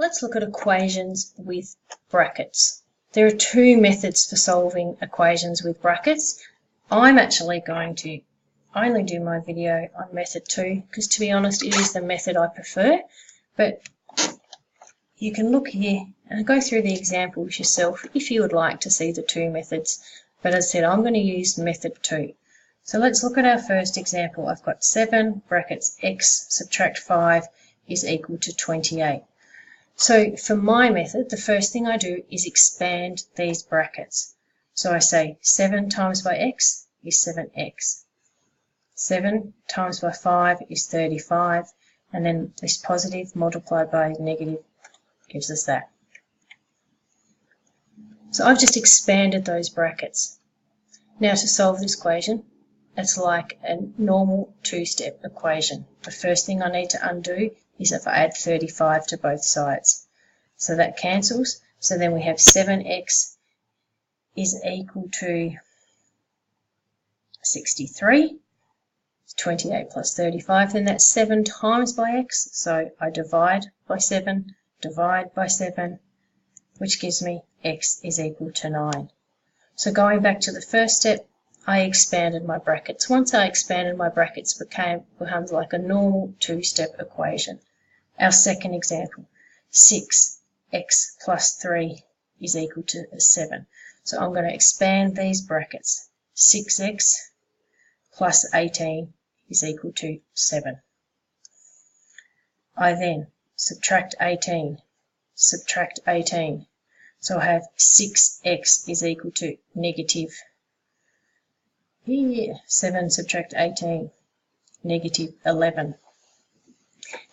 let's look at equations with brackets. There are two methods for solving equations with brackets. I'm actually going to only do my video on method 2 because, to be honest, it is the method I prefer. But you can look here and go through the examples yourself if you would like to see the two methods. But as I said, I'm going to use method 2. So let's look at our first example. I've got 7 brackets x subtract 5 is equal to 28. So for my method, the first thing I do is expand these brackets. So I say 7 times by x is 7x. 7 times by 5 is 35. And then this positive multiplied by negative gives us that. So I've just expanded those brackets. Now to solve this equation, it's like a normal two-step equation. The first thing I need to undo is if I add 35 to both sides. So that cancels. So then we have 7x is equal to 63. 28 plus 35, then that's 7 times by x. So I divide by 7, which gives me x is equal to 9. So going back to the first step, I expanded my brackets. Once I expanded my brackets, it becomes like a normal two-step equation. Our second example, 6x plus 3 is equal to 7. So I'm going to expand these brackets. 6x plus 18 is equal to 7. I then subtract 18. So I have 6x is equal to negative 7 subtract 18, negative 11.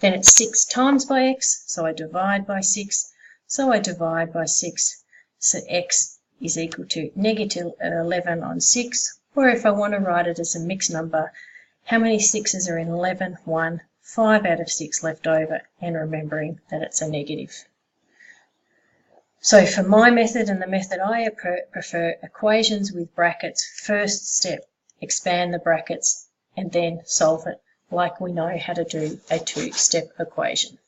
Then it's 6 times by x, so I divide by 6. So I divide by 6. So x is equal to negative 11 on 6. Or if I want to write it as a mixed number, how many 6's are in 11? 1. 5 out of 6 left over, and remembering that it's a negative. So for my method and the method I prefer, equations with brackets, first step, expand the brackets and then solve it like we know how to do a two-step equation.